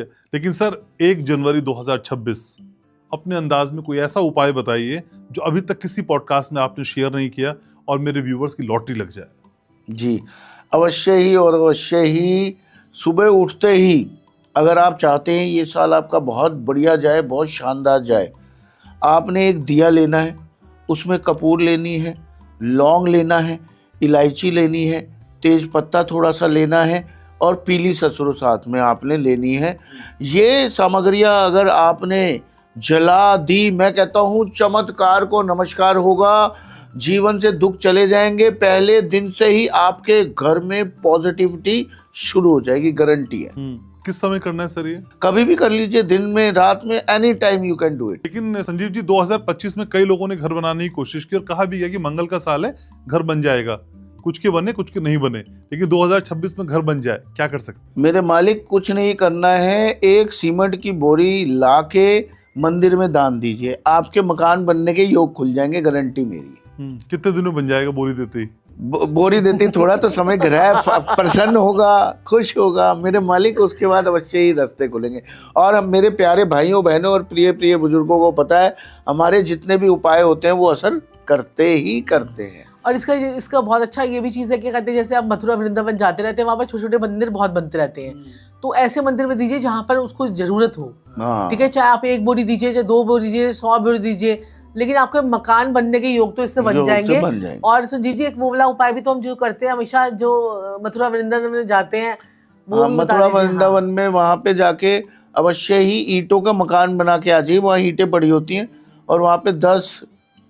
लेकिन सर 1 जनवरी 2026 अपने अंदाज में कोई ऐसा उपाय बताइए जो अभी तक किसी पॉडकास्ट में आपने शेयर नहीं किया और मेरे व्यूवर्स की लॉटरी लग जाए। जी अवश्य ही, और अवश्य ही सुबह उठते ही अगर आप चाहते हैं ये साल आपका बहुत बढ़िया जाए, बहुत शानदार जाए, आपने एक दिया लेना है, उसमें कपूर लेनी है, लौंग लेना है, इलायची लेनी है, तेज पत्ता थोड़ा सा लेना है और पीली सरसों साथ में आपने लेनी है। ये सामग्रियां अगर आपने जला दी, मैं कहता हूँ चमत्कार को नमस्कार होगा, जीवन से दुख चले जाएंगे, पहले दिन से ही आपके घर में पॉजिटिविटी शुरू हो जाएगी, गारंटी है। किस समय करना है सर ये? कभी भी कर लीजिए, दिन में, रात में, any time you can do it. लेकिन संजीव जी 2025 में कई लोगों ने घर बनाने की कोशिश की और कहा भी है कि मंगल का साल है, घर बन जाएगा, कुछ के बने कुछ के नहीं बने, लेकिन 2026 में घर बन जाए, क्या कर सकते? मेरे मालिक कुछ नहीं करना है, एक सीमेंट की बोरी ला के मंदिर में दान दीजिए, आपके मकान बनने के योग खुल जाएंगे, गारंटी मेरी। कितने दिनों बन जाएगा बोरी देते ही? बोरी देती थोड़ा तो समय ग्रह प्रसन्न होगा, खुश होगा मेरे मालिक, उसके बाद अवश्य ही रास्ते खुलेंगे। और हम मेरे प्यारे भाइयों बहनों और प्रिय प्रिय बुजुर्गों को पता है, हमारे जितने भी उपाय होते हैं वो असर करते ही करते हैं। और इसका बहुत अच्छा ये भी चीज़ है कि कहते हैं जैसे आप मथुरा वृंदावन जाते रहते हैं, वहाँ पर छोटे छोटे मंदिर बहुत बनते रहते हैं, तो ऐसे मंदिर में दीजिए जहाँ पर उसको जरूरत हो। ठीक है, चाहे आप 1 बोरी दीजिए, चाहे 2 बोरी दीजिए, 100 बोरी दीजिए, लेकिन आपके मकान बनने के योग तो इससे बन जाएंगे। और संजीव जी एक वो वाला उपाय भी तो हम जो करते हैं हमेशा, जो मथुरा वृंदावन में जाते हैं, वो मथुरा वृंदावन में वहाँ पे जाके अवश्य ही ईंटों का मकान बना के आ जाइए, वहाँ ईंटें पड़ी होती हैं और वहाँ पे 10,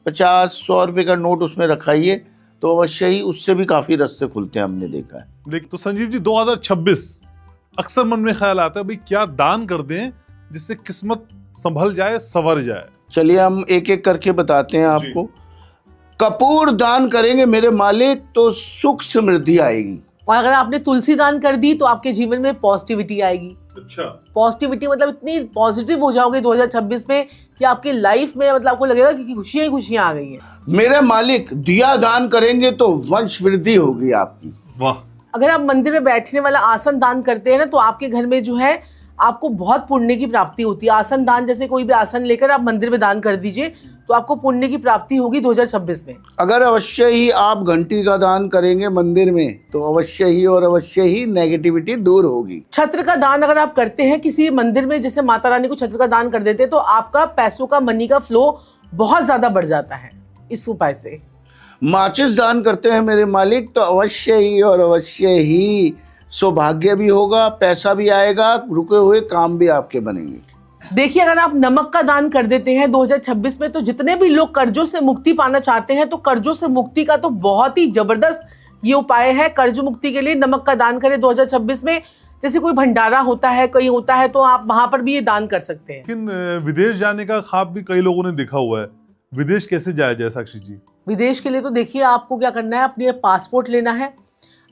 50, 100 रुपए का नोट उसमें रखाइए, तो अवश्य ही उससे भी काफी रास्ते खुलते हैं, हमने देखा है। लेकिन तो संजीव जी 2026 अक्सर मन में ख्याल आता है भाई क्या दान कर दें जिससे किस्मत संभल जाए, संवर जाए। चलिए हम एक एक करके बताते हैं आपको। कपूर दान करेंगे मेरे मालिक तो सुख समृद्धि आएगी। और अगर आपने तुलसी दान कर दी तो आपके जीवन में पॉजिटिविटी आएगी। अच्छा, पॉजिटिविटी मतलब इतनी पॉजिटिव हो जाओगे 2026 में कि आपकी लाइफ में मतलब आपको लगेगा कि खुशियां ही खुशियां आ गई हैं। मेरे मालिक दिया दान करेंगे तो वंश वृद्धि होगी आपकी। वाह। अगर आप मंदिर में बैठने वाला आसन दान करते हैं ना, तो आपके घर में जो है आपको बहुत पुण्य की प्राप्ति होती है। आसन दान, जैसे कोई भी आसन लेकर आप मंदिर में दान कर दीजिए तो आपको पुण्य की प्राप्ति होगी 2026 में। अगर अवश्य ही आप घंटी का दान करेंगे मंदिर में तो अवश्य ही और अवश्य ही नेगेटिविटी दूर होगी। छत्र का दान अगर आप करते हैं किसी मंदिर में, जैसे माता रानी को छत्र का दान कर देते हैं, तो आपका पैसों का, मनी का फ्लो बहुत ज्यादा बढ़ जाता है इस उपाय से। माचिस दान करते हैं मेरे मालिक तो अवश्य ही और अवश्य ही सौभाग्य भी होगा, पैसा भी आएगा, रुके हुए काम भी आपके बनेंगे। देखिए अगर आप नमक का दान कर देते हैं 2026 में, तो जितने भी लोग कर्जों से मुक्ति पाना चाहते हैं, तो कर्जों से मुक्ति का तो बहुत ही जबरदस्त ये उपाय है। कर्ज मुक्ति के लिए नमक का दान करें 2026 में। जैसे कोई भंडारा होता है, कहीं होता है, तो आप वहां पर भी ये दान कर सकते हैं। लेकिन विदेश जाने का ख्वाब भी कई लोगों ने देखा हुआ है, विदेश कैसे जाया जाए साक्षी जी? विदेश के लिए तो देखिए आपको क्या करना है, अपने पासपोर्ट लेना है,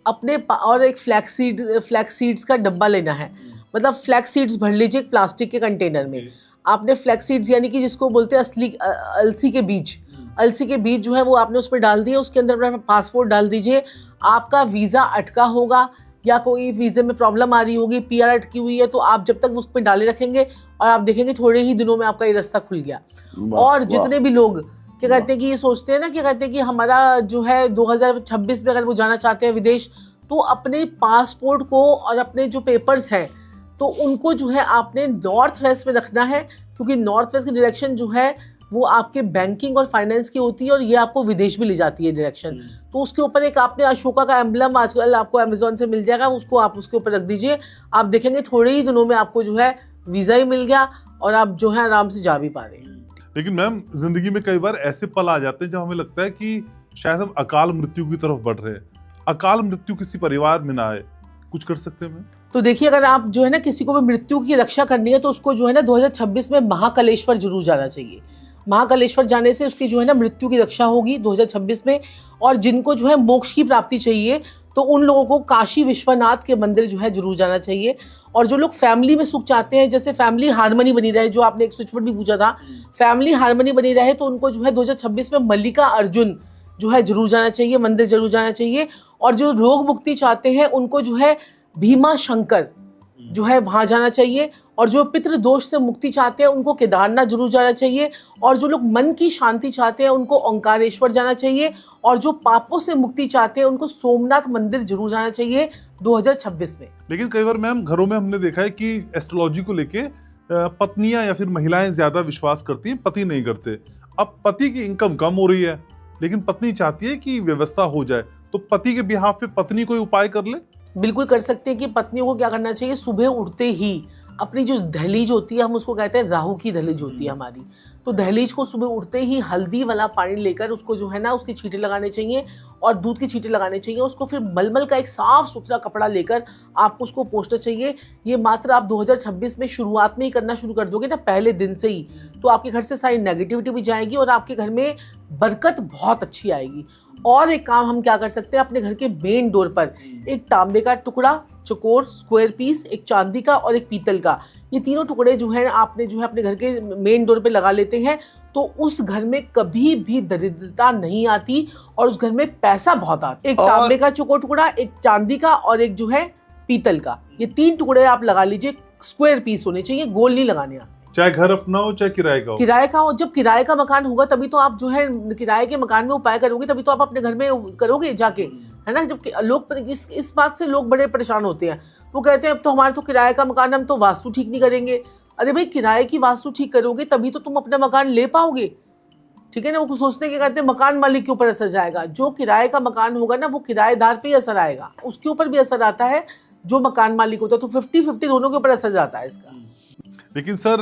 अपने और एक फ्लैक्स सीड्स का डब्बा लेना है। मतलब फ्लैक्स सीड्स भर लीजिए एक प्लास्टिक के कंटेनर में। आपने फ्लैक्स सीड्स यानी कि जिसको बोलते हैं असली अलसी के बीज, अलसी के बीज जो है वो आपने उसमें डाल दिए, उसके अंदर अपना पासपोर्ट डाल दीजिए। आपका वीज़ा अटका होगा या कोई वीज़े में प्रॉब्लम आ रही होगी, PR अटकी हुई है, तो आप जब तक उस पर डाले रखेंगे और आप देखेंगे थोड़े ही दिनों में आपका ये रास्ता खुल गया। और जितने भी लोग क्या कहते हैं कि ये सोचते हैं ना, क्या कहते हैं कि हमारा जो है 2026 में अगर वो जाना चाहते हैं विदेश, तो अपने पासपोर्ट को और अपने जो पेपर्स हैं तो उनको जो है आपने नॉर्थ वेस्ट में रखना है, क्योंकि नॉर्थ वेस्ट की डायरेक्शन जो है वो आपके बैंकिंग और फाइनेंस की होती है और ये आपको विदेश भी ले जाती है डायरेक्शन। तो उसके ऊपर एक आपने अशोका का एम्बलम आजकल आपको अमेजोन से मिल जाएगा, उसको आप उसके ऊपर रख दीजिए। आप देखेंगे थोड़े ही दिनों में आपको जो है वीज़ा ही मिल गया और आप जो है आराम से जा भी पा रहे हैं। लेकिन मैम जिंदगी में कई बार ऐसे पल आ जाते हैं जब हमें लगता है कि शायद हम अकाल मृत्यु की तरफ बढ़ रहे हैं। अकाल मृत्यु किसी परिवार में ना आए, कुछ कर सकते हैं मैम? तो देखिए अगर आप जो है ना किसी को भी मृत्यु की रक्षा करनी है, तो उसको जो है ना 2026 में महाकालेश्वर जरूर जाना चाहिए। महाकालेश्वर जाने से उसकी जो है ना मृत्यु की रक्षा होगी 2026 में। और जिनको जो है मोक्ष की प्राप्ति चाहिए, तो उन लोगों को काशी विश्वनाथ के मंदिर जो है जरूर जाना चाहिए। और जो लोग फैमिली में सुख चाहते हैं, जैसे फैमिली हार्मनी बनी रहे, जो आपने एक स्विचवर्ड भी पूछा था, फैमिली हार्मनी बनी रहे, तो उनको जो है 2026 में मल्लिका अर्जुन जो है जरूर जाना चाहिए, मंदिर जरूर जाना चाहिए। और जो रोग मुक्ति चाहते हैं उनको जो है भीमा शंकर जो है वहां जाना चाहिए। और जो पितृ दोष से मुक्ति चाहते हैं उनको केदारनाथ जरूर जाना चाहिए। और जो लोग मन की शांति चाहते हैं उनको ओंकारेश्वर जाना चाहिए। और जो पापों से मुक्ति चाहते हैं उनको सोमनाथ मंदिर जरूर जाना चाहिए 2026 में। लेकिन कई बार मैम घरों में हमने देखा है कि एस्ट्रोलॉजी को लेके पत्नियां या फिर महिलाएं ज्यादा विश्वास करती हैं, पति नहीं करते। अब पति की इनकम कम हो रही है लेकिन पत्नी चाहती है कि व्यवस्था हो जाए, तो पति के बिहाफ पे पत्नी कोई उपाय कर ले? बिल्कुल कर सकते हैं कि पत्नियों को क्या करना चाहिए, सुबह उठते ही अपनी जो दहलीज होती है, हम उसको कहते हैं राहु की दहलीज होती है हमारी, तो दहलीज को सुबह उठते ही हल्दी वाला पानी लेकर उसको जो है ना उसकी छींटे लगाने चाहिए और दूध की छींटे लगाने चाहिए। उसको फिर मलमल का एक साफ सुथरा कपड़ा लेकर आपको उसको पोंछना चाहिए। ये मात्र आप 2026 में शुरुआत में ही करना शुरू कर दोगे ना, पहले दिन से ही, तो आपके घर से सारी नेगेटिविटी भी जाएगी और आपके घर में बरकत बहुत अच्छी आएगी। और एक काम हम क्या कर सकते हैं, अपने घर के मेन डोर पर एक तांबे का टुकड़ा, चौकोर स्क्वायर पीस, एक चांदी का और एक पीतल का, ये तीनों टुकड़े जो है आपने जो है अपने घर के मेन डोर पे लगा लेते हैं तो उस घर में कभी भी दरिद्रता नहीं आती और उस घर में पैसा बहुत आता। एक तांबे का चौकोर टुकड़ा, एक चांदी का और एक जो है पीतल का, ये 3 टुकड़े आप लगा लीजिए। स्क्वायर पीस होने चाहिए, गोल नहीं लगाने आप। चाहे घर अपना हो चाहे किराए का हो। किराए का हो, जब किराए का मकान होगा तभी तो आप जो है किराए के मकान में उपाय करोगे, तभी तो आप अपने घर में करोगे जाके, है ना। जब लोग इस बात से लोग बड़े परेशान होते हैं, वो कहते हैं अब तो हमारा तो किराए का मकान, हम तो वास्तु ठीक नहीं करेंगे। अरे भाई, किराए की वास्तु ठीक करोगे तभी तो तुम अपना मकान ले पाओगे, ठीक है ना। वो सोचते हैं कि कहते हैं मकान मालिक के ऊपर असर जाएगा, जो किराए का मकान होगा ना वो किराएदार पे ही असर आएगा, उसके ऊपर भी असर आता है जो मकान मालिक होता है, तो 50-50 दोनों के ऊपर असर जाता है इसका। लेकिन सर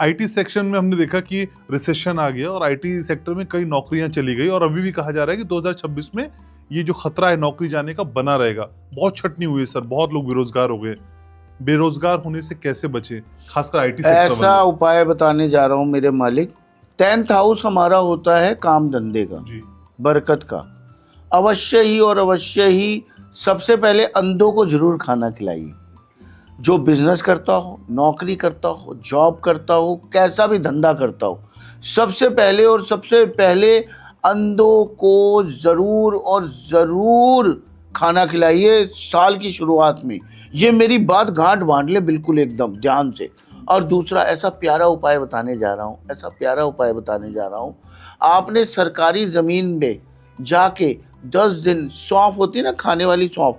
आईटी सेक्शन में हमने देखा कि रिसेशन आ गया और आईटी सेक्टर में कई नौकरियां चली गई और अभी भी कहा जा रहा है कि 2026 में ये जो खतरा है नौकरी जाने का बना रहेगा। बहुत छटनी हुई है सर, बहुत लोग बेरोजगार हो गए। बेरोजगार होने से कैसे बचे, खासकर आईटी सेक्टर में? ऐसा उपाय बताने जा रहा हूँ मेरे मालिक। 10th हाउस हमारा होता है काम धंधे का, जी, बरकत का। अवश्य ही और अवश्य ही सबसे पहले अंधों को जरूर खाना खिलाइए। जो बिजनेस करता हो, नौकरी करता हो, जॉब करता हो, कैसा भी धंधा करता हो, सबसे पहले अंधों को जरूर और जरूर खाना खिलाइए साल की शुरुआत में। ये मेरी बात गांठ बांध ले बिल्कुल एकदम ध्यान से। और दूसरा ऐसा प्यारा उपाय बताने जा रहा हूँ, आपने सरकारी ज़मीन में जाके 10 दिन, सौंफ होती है ना खाने वाली सौंफ,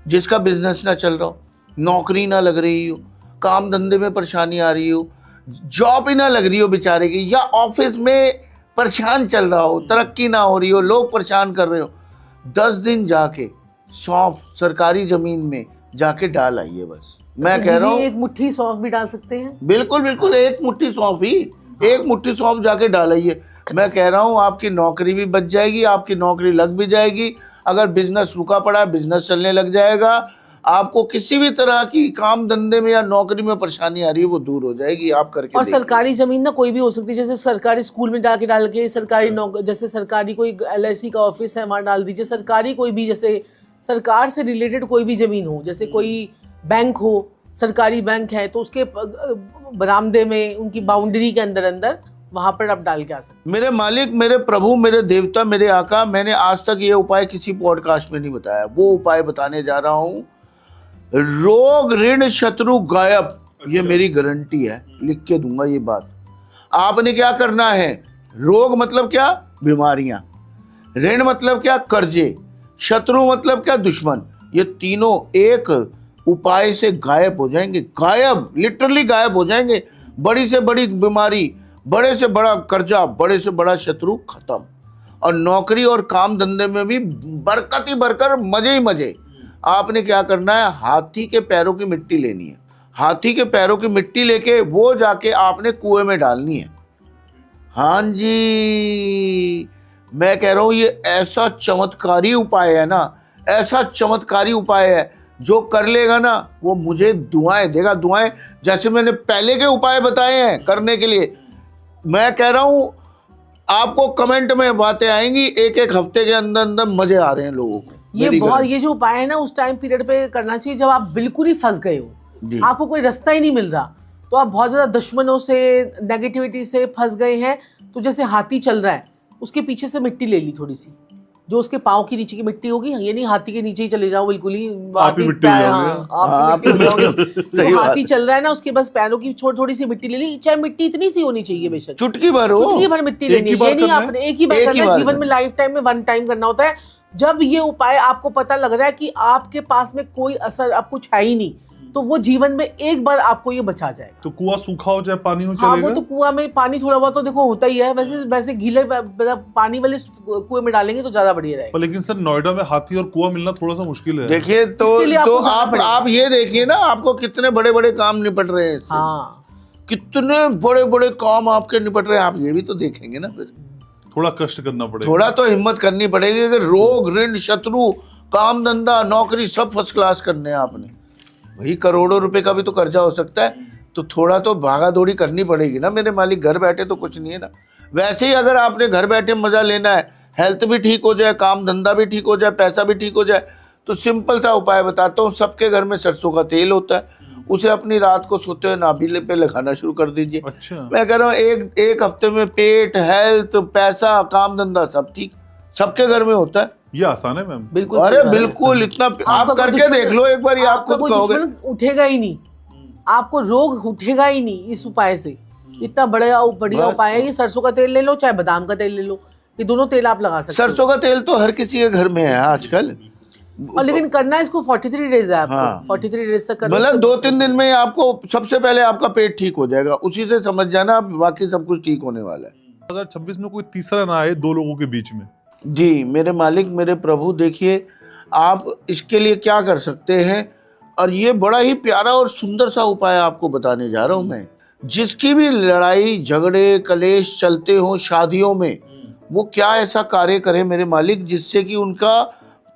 जिसका बिजनेस ना चल रहा हो, नौकरी ना लग रही हो, काम धंधे में परेशानी आ रही हो, जॉब ही ना लग रही हो बेचारे की, या ऑफिस में परेशान चल रहा हो, तरक्की ना हो रही हो, लोग परेशान कर रहे हो, 10 दिन जाके सौंफ सरकारी जमीन में जाके डाल आइए। बस मैं कह रहा हूँ, एक मुट्ठी सौंफ भी डाल सकते हैं। बिल्कुल, एक मुट्ठी सौंफ जाके डाल आइए। मैं कह रहा हूँ आपकी नौकरी भी बच जाएगी, आपकी नौकरी लग भी जाएगी। अगर बिजनेस रुका पड़ा है, बिजनेस चलने लग जाएगा। आपको किसी भी तरह की काम धंधे में या नौकरी में परेशानी आ रही है वो दूर हो जाएगी। आप करके और देखिए। सरकारी जमीन ना कोई भी हो सकती है, जैसे सरकारी स्कूल में डाल के सरकारी जैसे सरकारी कोई LIC का ऑफिस है वहाँ डाल दीजिए। सरकारी कोई भी, जैसे सरकार से रिलेटेड कोई भी जमीन हो, जैसे कोई बैंक हो, सरकारी बैंक है तो उसके बरामदे में, उनकी बाउंड्री के अंदर वहां पर आप डाल के आ सकते। मेरे मालिक, मेरे प्रभु, मेरे देवता, मेरे आका, मैंने आज तक ये उपाय किसी पॉडकास्ट में नहीं बताया। वो उपाय बताने जा रहा हूँ। रोग ऋण शत्रु गायब, ये मेरी गारंटी है, लिख के दूंगा ये बात। आपने क्या करना है, रोग मतलब क्या, बीमारियां, ऋण मतलब क्या, कर्जे, शत्रु मतलब क्या, दुश्मन, ये तीनों एक उपाय से गायब हो जाएंगे। गायब, लिटरली गायब हो जाएंगे। बड़ी से बड़ी बीमारी, बड़े से बड़ा कर्जा, बड़े से बड़ा शत्रु खत्म। और नौकरी और काम धंधे में भी बरकत ही बरकत, मजे ही मजे। आपने क्या करना है, हाथी के पैरों की मिट्टी लेनी है। हाथी के पैरों की मिट्टी लेके वो जाके आपने कुएं में डालनी है। हाँ जी, मैं कह रहा हूँ ये ऐसा चमत्कारी उपाय है ना, ऐसा चमत्कारी उपाय है, जो कर लेगा ना वो मुझे दुआएं देगा। दुआएं जैसे मैंने पहले के उपाय बताए हैं करने के लिए। मैं कह रहा हूँ आपको कमेंट में बातें आएंगी, एक हफ्ते के अंदर मजे आ रहे हैं लोगों को। ये जो उपाय है ना उस टाइम पीरियड पे करना चाहिए जब आप बिल्कुल ही फंस गए हो, आपको कोई रास्ता ही नहीं मिल रहा, तो आप बहुत ज्यादा दुश्मनों से, नेगेटिविटी से फंस गए हैं। तो जैसे हाथी चल रहा है, उसके पीछे से मिट्टी ले ली थोड़ी सी, जो उसके पाँव के नीचे की मिट्टी होगी, ये नहीं हाथी के नीचे ही चले जाओ बिल्कुल ही, आप ही मिट्टी हो जाओगे। आप ही मिट्टी हो जाओगे। सही जो बात हाथी चल रहा है ना, उसके बस पैरों की थोड़ी सी मिट्टी ले ली, चाहे मिट्टी इतनी सी होनी चाहिए बेशक, चुटकी भर हो, चुटकी भर मिट्टी एक लेनी ही है। बार ये नहीं करना है? आपने एक ही बार एक ही करना है, बार जीवन में करना लाइफ टाइम में वन टाइम करना होता है। जब ये उपाय आपको पता लग रहा है कि आपके पास में कोई असर अब कुछ है ही नहीं, तो वो जीवन में एक बार आपको ये बचा जाएगा। तो कुआं सूखा हो चाहे पानी हो हाँ, वो चलेगा? तो कुआं में पानी थोड़ा बहुत तो देखो होता ही है, वैसे गीले मतलब पानी वाले कुएं में डालेंगे तो ज्यादा बढ़िया रहेगा। पर लेकिन सर नोएडा में हाथी और कुआं मिलना थोड़ा सा मुश्किल है। देखिए इसके लिए तो आपको जाना पड़ेगा। आप ये देखिए ना, आपको कितने बड़े बड़े काम निपट रहे हैं इससे। हाँ, कितने बड़े बड़े काम आपके निपट रहे हैं, आप ये भी तो देखेंगे ना। फिर थोड़ा कष्ट करना पड़ेगा। थोड़ा तो हिम्मत करनी पड़ेगी कि रोग, ऋण, शत्रु, काम धंधा, नौकरी सब फर्स्ट क्लास करने हैं आपने। वही करोड़ों रुपए का भी तो कर्जा हो सकता है, तो थोड़ा तो भागा दौड़ी करनी पड़ेगी ना मेरे मालिक। घर बैठे तो कुछ नहीं है ना। वैसे ही अगर आपने घर बैठे मजा लेना है, हेल्थ भी ठीक हो जाए, काम धंधा भी ठीक हो जाए, पैसा भी ठीक हो जाए, तो सिंपल सा उपाय बताता हूँ। सबके घर में सरसों का तेल होता है, उसे अपनी रात को सोते हुए नाभि पे लगाना शुरू कर दीजिए। अच्छा। मैं कह रहा हूँ एक हफ्ते में पेट, हेल्थ, पैसा, काम धंधा सब ठीक, सबके घर में होता है। ये आसान है मैम। बिल्कुल अरे सही बात है। बिल्कुल, इतना आप आपका कोई करके दुश्मन- देख लो एक बार, ये आप आपका खुद कोई कहोगे। दुश्मन उठेगा ही नहीं, आपको रोग उठेगा ही नहीं इस उपाय से। इतना बढ़िया उपाय है ये। सरसों का तेल ले लो चाहे बादाम का तेल ले लो, ये दोनों तेल आप लगा सकते हो। सरसों का तेल तो हर किसी के घर में है आजकल। और लेकिन करना इसको 43 डेज है आपको। हाँ। 43 डेज तक करना। मतलब 2-3 दिन में आपको सबसे पहले आपका पेट ठीक हो जाएगा, उसी से समझ जाना बाकी सब कुछ ठीक होने वाला है। 2026 में कोई तीसरा ना आए दो लोगों के बीच में। जी मेरे मालिक, मेरे प्रभु, देखिए आप इसके लिए क्या कर सकते हैं, और ये बड़ा ही प्यारा और सुंदर सा उपाय आपको बताने जा रहा हूं मैं। जिसकी भी लड़ाई झगड़े कलेश चलते हो शादियों में, वो क्या ऐसा कार्य करे मेरे मालिक जिससे कि उनका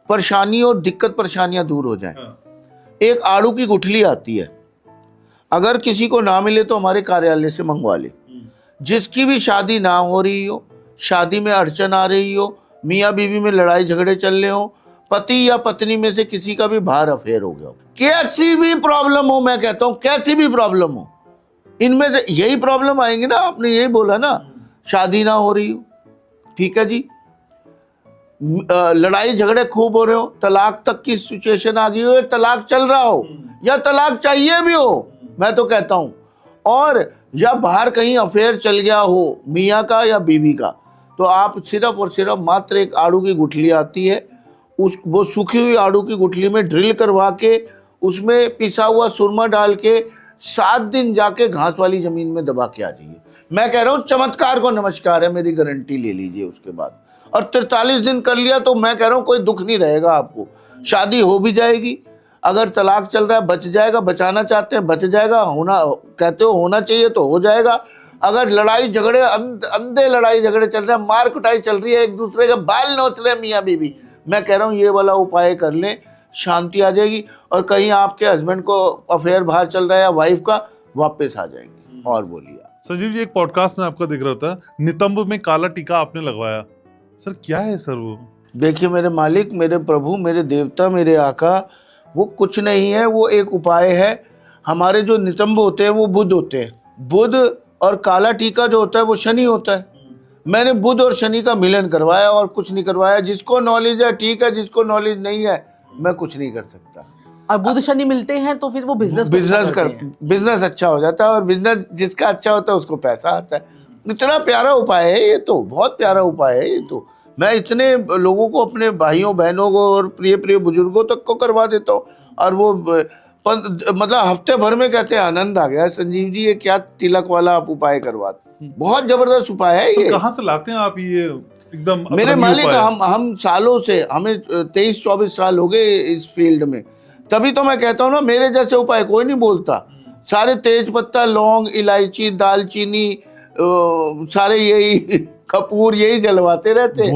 परेशानी और दिक्कत परेशानियां दूर हो जाएं। एक आड़ू की गुठली आती है, अगर किसी को ना मिले तो हमारे कार्यालय से मंगवा ले। जिसकी भी शादी ना हो रही हो, शादी में अड़चन आ रही हो, मियाँ बीवी में लड़ाई झगड़े चल रहे हो, पति या पत्नी में से किसी का भी बाहर अफेयर हो गया हो, कैसी भी प्रॉब्लम हो, मैं कहता हूं कैसी भी प्रॉब्लम हो, इनमें से यही प्रॉब्लम आएंगे ना। आपने यही बोला ना, शादी ना हो रही हो, ठीक है जी, लड़ाई झगड़े खूब हो रहे हो, तलाक तक की सिचुएशन आ गई हो, तलाक चल रहा हो या तलाक चाहिए भी हो, मैं तो कहता हूं, और या बाहर कहीं अफेयर चल गया हो मियाँ का या बीवी का, तो आप सिर्फ और सिर्फ मात्र एक आड़ू की गुठली आती है, वो सूखी हुई आड़ू की गुठली में ड्रिल करवा के उसमें पिसा हुआ सुरमा डाल के 7 दिन जाके घास वाली जमीन में दबा के आ जाइए। मैं कह रहा हूँ चमत्कार को नमस्कार है, मेरी गारंटी ले लीजिए उसके बाद। और 43 दिन कर लिया तो मैं कह रहा हूँ कोई दुख नहीं रहेगा आपको, शादी हो भी जाएगी। अगर तलाक चल रहा है बच जाएगा, बचाना चाहते हैं बच जाएगा, होना कहते हो होना चाहिए तो हो जाएगा। अगर लड़ाई झगड़े अंधे लड़ाई झगड़े चल रहे हैं, मार कुटाई चल रही है, एक दूसरे के बाल नोच रहे हैं मियाँ बीवी, मैं कह रहा हूँ ये वाला उपाय कर लें, शांति आ जाएगी। और कहीं आपके हस्बैंड को अफेयर बाहर चल रहा है या वाइफ का, वापस आ जाएंगे। और बोलिए संजीव जी, एक पॉडकास्ट में आपका दिख रहा था, नितंब में काला टीका आपने लगवाया, सर क्या है सर वो? देखिए मेरे मालिक, मेरे प्रभु, मेरे देवता, मेरे आका, वो कुछ नहीं है, वो एक उपाय है। हमारे जो नितंब होते हैं वो बुध होते हैं, बुध, और काला टीका जो होता है वो शनि होता है। मैंने बुध और शनि का मिलन करवाया और कुछ नहीं करवाया। जिसको नॉलेज है ठीक है, जिसको नॉलेज नहीं है मैं कुछ नहीं कर सकता। और बुध शनि मिलते हैं तो फिर वो बिजनेस बिजनेस अच्छा हो जाता है, और बिजनेस जिसका अच्छा होता है उसको पैसा आता है। इतना प्यारा उपाय है ये, तो बहुत प्यारा उपाय है ये। तो मैं इतने लोगों को, अपने भाइयों बहनों को और प्रिय प्रिय बुजुर्गों तक को करवा देता हूँ, और वो मतलब हफ्ते भर में कहते हैं आनंद आ गया संजीव जी, ये क्या तिलक वाला आप उपाय करवाते, बहुत जबरदस्त उपाय है ये। कहाँ से लाते हैं आप ये एकदम मेरे मालिक, हम सालों से, हमें 23-24 साल हो गए इस फील्ड में, तभी तो मैं कहता हूँ ना, मेरे जैसे उपाय कोई नहीं बोलता। सारे तेज पत्ता, लौंग, इलायची, दालचीनी, सारे यही कपूर यही जलवाते रहते हैं,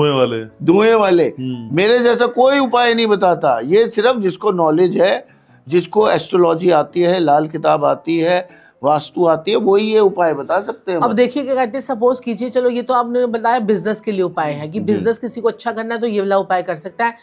धुएं वाले। मेरे जैसा कोई उपाय नहीं बताता। ये सिर्फ जिसको नॉलेज है, जिसको एस्ट्रोलॉजी आती है, लाल किताब आती है, वास्तु आती है, वही ये उपाय बता सकते हैं। अब देखिए क्या कहते हैं, सपोज कीजिए, चलो ये तो आपने बताया बिजनेस के लिए उपाय है कि बिजनेस किसी को अच्छा करना है तो ये वाला उपाय कर सकता है।